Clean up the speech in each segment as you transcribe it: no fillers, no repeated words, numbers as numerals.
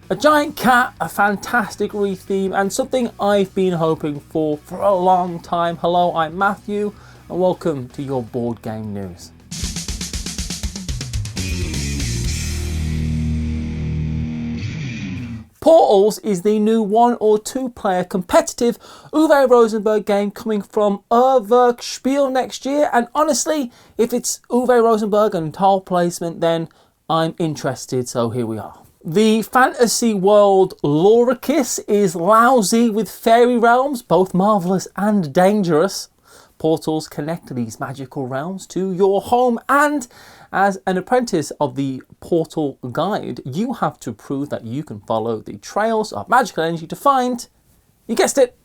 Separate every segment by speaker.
Speaker 1: A giant cat, a fantastic re-theme, and something I've been hoping for a long time. Hello, I'm Matthew, and welcome to your board game news. Portals is the new 1 or 2 player competitive Uwe Rosenberg game coming from Spiel next year, and honestly, if it's Uwe Rosenberg and tile placement, then I'm interested, so here we are. The fantasy world Loricus is lousy with fairy realms, both marvellous and dangerous. Portals connect these magical realms to your home, and as an apprentice of the Portal Guide, you have to prove that you can follow the trails of magical energy to find, you guessed it,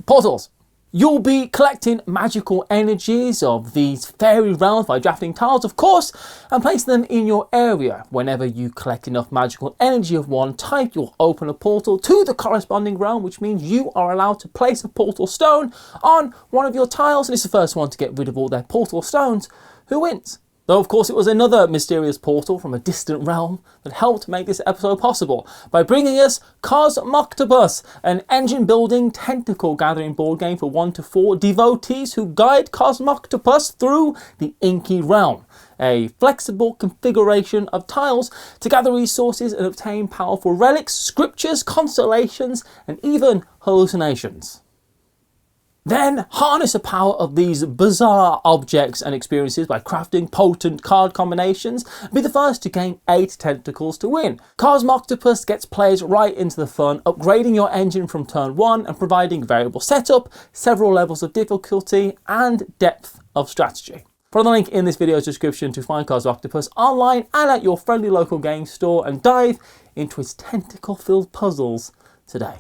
Speaker 1: portals. You'll be collecting magical energies of these fairy realms by drafting tiles, of course, and placing them in your area. Whenever you collect enough magical energy of one type, you'll open a portal to the corresponding realm, which means you are allowed to place a portal stone on one of your tiles, and it's the first one to get rid of all their portal stones who wins. Though, of course, it was another mysterious portal from a distant realm that helped make this episode possible by bringing us Cosmoctopus, an engine-building, tentacle-gathering board game for 1 to 4 devotees who guide Cosmoctopus through the inky realm. A flexible configuration of tiles to gather resources and obtain powerful relics, scriptures, constellations, and even hallucinations. Then harness the power of these bizarre objects and experiences by crafting potent card combinations and be the first to gain 8 tentacles to win. Cosmoctopus gets players right into the fun, upgrading your engine from turn 1 and providing variable setup, several levels of difficulty and depth of strategy. Follow the link in this video's description to find Cosmoctopus online and at your friendly local game store and dive into its tentacle-filled puzzles today.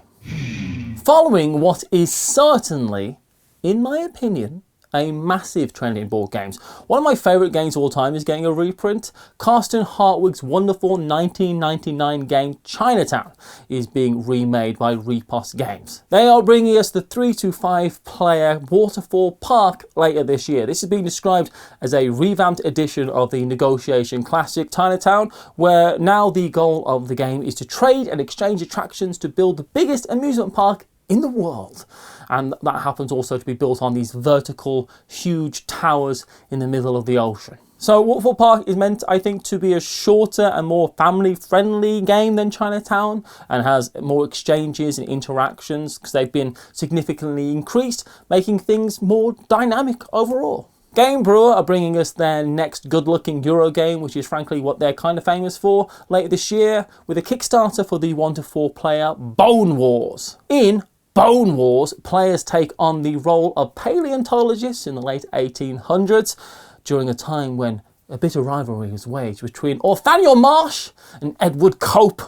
Speaker 1: Following what is certainly, in my opinion, a massive trend in board games. One of my favourite games of all time is getting a reprint. Carsten Hartwig's wonderful 1999 game Chinatown is being remade by Repos Games. They are bringing us the 3 to 5 player waterfall park later this year. This is being described as a revamped edition of the negotiation classic Chinatown, where now the goal of the game is to trade and exchange attractions to build the biggest amusement park in the world. And that happens also to be built on these vertical, huge towers in the middle of the ocean. So Waterfall Park is meant, I think, to be a shorter and more family-friendly game than Chinatown, and has more exchanges and interactions because they've been significantly increased, making things more dynamic overall. Game Brewer are bringing us their next good-looking Euro game, which is frankly what they're kind of famous for, later this year, with a Kickstarter for the 1 to 4 player Bone Wars. In Bone Wars, players take on the role of paleontologists in the late 1800s, during a time when a bitter rivalry was waged between Orthaniel Marsh and Edward Cope.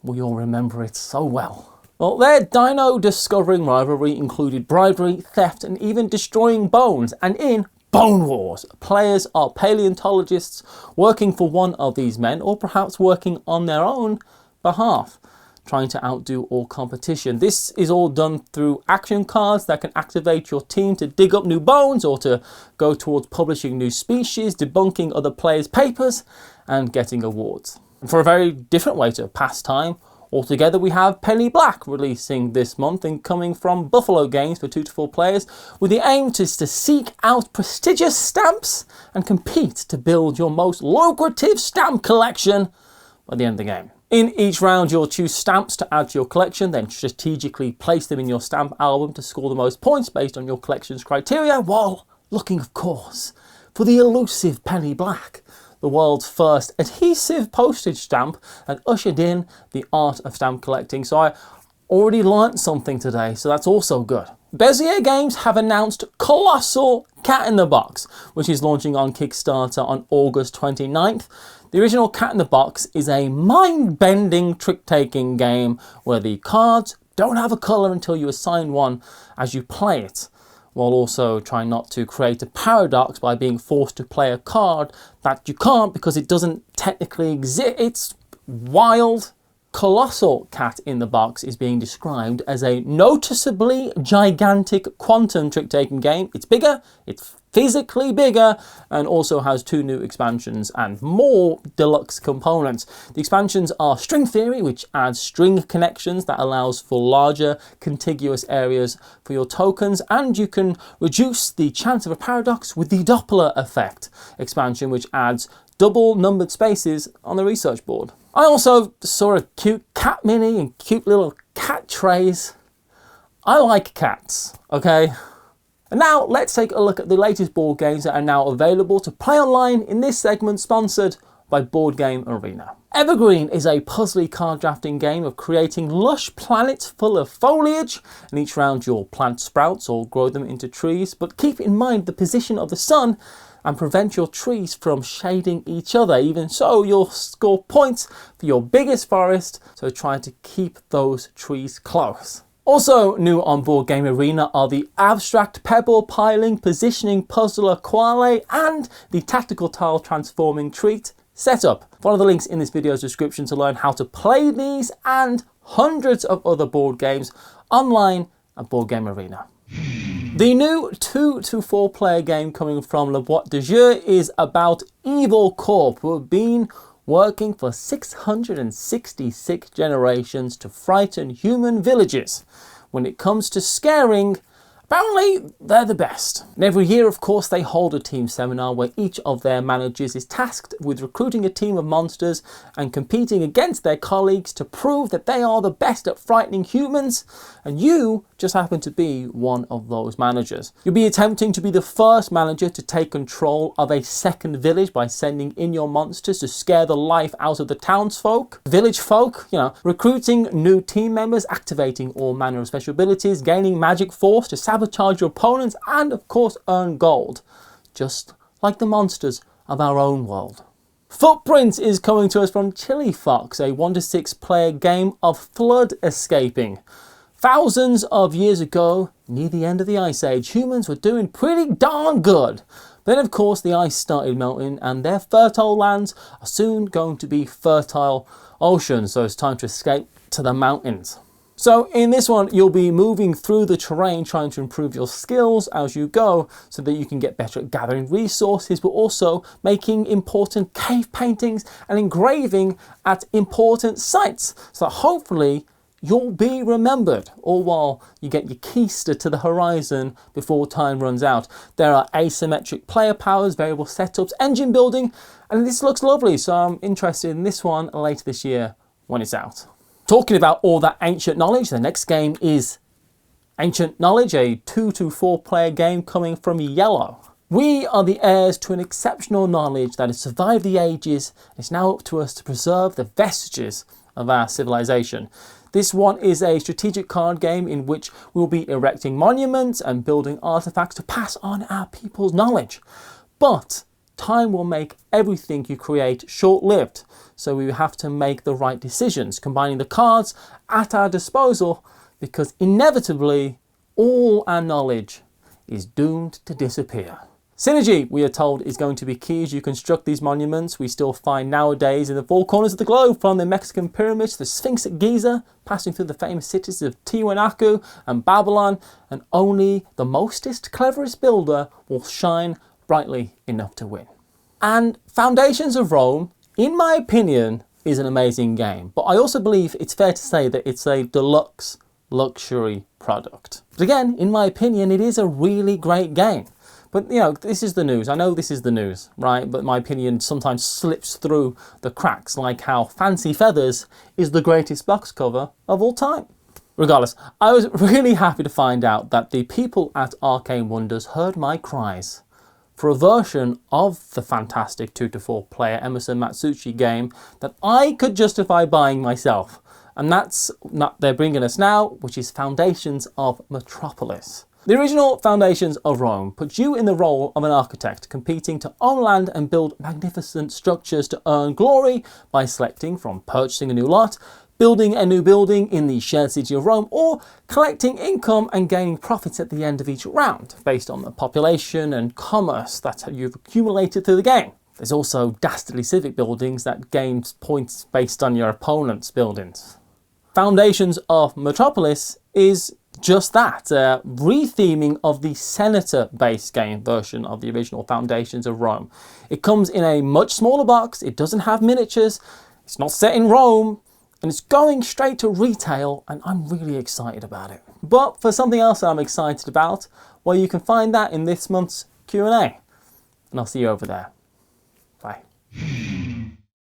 Speaker 1: We all remember it so well. Well, their dino-discovering rivalry included bribery, theft, and even destroying bones, and in Bone Wars, players are paleontologists working for one of these men, or perhaps working on their own behalf, trying to outdo all competition. This is all done through action cards that can activate your team to dig up new bones or to go towards publishing new species, debunking other players' papers, and getting awards. And for a very different way to pass time, altogether we have Penny Black releasing this month and coming from Buffalo Games for 2 to 4 players, with the aim to seek out prestigious stamps and compete to build your most lucrative stamp collection by the end of the game. In each round, you'll choose stamps to add to your collection, then strategically place them in your stamp album to score the most points based on your collection's criteria, while looking, of course, for the elusive Penny Black, the world's first adhesive postage stamp that ushered in the art of stamp collecting. So I already learnt something today, so that's also good. Bezier Games have announced colossal Cat in the Box, which is launching on Kickstarter on August 29th. The original Cat in the Box is a mind-bending trick-taking game where the cards don't have a colour until you assign one as you play it, while also trying not to create a paradox by being forced to play a card that you can't because it doesn't technically exist. It's wild, colossal cat in the box is being described as a noticeably gigantic quantum trick-taking game. It's bigger, it's physically bigger, and also has 2 new expansions and more deluxe components. The expansions are String Theory, which adds string connections that allows for larger contiguous areas for your tokens, and you can reduce the chance of a paradox with the Doppler effect expansion, which adds double numbered spaces on the research board. I also saw a cute cat mini and cute little cat trays. I like cats, okay? And now let's take a look at the latest board games that are now available to play online in this segment, sponsored by Board Game Arena. Evergreen is a puzzly card drafting game of creating lush planets full of foliage, and each round you'll plant sprouts or grow them into trees, but keep in mind the position of the sun and prevent your trees from shading each other. Even so, you'll score points for your biggest forest, so try to keep those trees close. Also new on Board Game Arena are the abstract pebble piling positioning puzzler Quale and the tactical tile transforming treat Setup. Follow the links in this video's description to learn how to play these and hundreds of other board games online at Board Game Arena. The new 2 to 4 player game coming from Le Boîte de Jeu is about Evil Corp, who have been working for 666 generations to frighten human villages. When it comes to scaring, apparently they're the best. And every year, of course, they hold a team seminar where each of their managers is tasked with recruiting a team of monsters and competing against their colleagues to prove that they are the best at frightening humans, and you just happen to be one of those managers. You'll be attempting to be the first manager to take control of a second village by sending in your monsters to scare the life out of the townsfolk, village folk, recruiting new team members, activating all manner of special abilities, gaining magic force to sabotage your opponents, and of course earn gold, just like the monsters of our own world. Footprints is coming to us from Chili Fox, a 1 to 6 player game of flood escaping. Thousands of years ago, near the end of the Ice Age, humans were doing pretty darn good. Then of course the ice started melting and their fertile lands are soon going to be fertile oceans, so it's time to escape to the mountains. So in this one, you'll be moving through the terrain, trying to improve your skills as you go so that you can get better at gathering resources, but also making important cave paintings and engraving at important sites. So hopefully you'll be remembered, all while you get your keister to the horizon before time runs out. There are asymmetric player powers, variable setups, engine building, and this looks lovely, so I'm interested in this one later this year when it's out. Talking about all that ancient knowledge, the next game is Ancient Knowledge, a 2 to 4 player game coming from Yellow. We are the heirs to an exceptional knowledge that has survived the ages. It's now up to us to preserve the vestiges of our civilization. This one is a strategic card game in which we'll be erecting monuments and building artifacts to pass on our people's knowledge. But time will make everything you create short-lived, so we have to make the right decisions, combining the cards at our disposal, because inevitably all our knowledge is doomed to disappear. Synergy, we are told, is going to be key as you construct these monuments we still find nowadays in the 4 corners of the globe, from the Mexican pyramids to the Sphinx at Giza, passing through the famous cities of Tiwanaku and Babylon, and only the mostest, cleverest builder will shine brightly enough to win. And Foundations of Rome, in my opinion, is an amazing game, but I also believe it's fair to say that it's a deluxe luxury product. But again, in my opinion, it is a really great game. But this is the news. I know this is the news, right? But my opinion sometimes slips through the cracks, like how Fancy Feathers is the greatest box cover of all time. Regardless, I was really happy to find out that the people at Arcane Wonders heard my cries for a version of the fantastic 2 to 4 player Emerson Matsuuchi game that I could justify buying myself. And that's what they're bringing us now, which is Foundations of Metropolis. The original Foundations of Rome puts you in the role of an architect, competing to own land and build magnificent structures to earn glory by selecting from purchasing a new lot, building a new building in the shared city of Rome, or collecting income and gaining profits at the end of each round, based on the population and commerce that you've accumulated through the game. There's also dastardly civic buildings that gain points based on your opponent's buildings. Foundations of Metropolis is just that, a retheming of the Senator-based game version of the original Foundations of Rome. It comes in a much smaller box, it doesn't have miniatures, it's not set in Rome, and it's going straight to retail, and I'm really excited about it. But for something else that I'm excited about, well, you can find that in this month's Q&A. And I'll see you over there. Bye.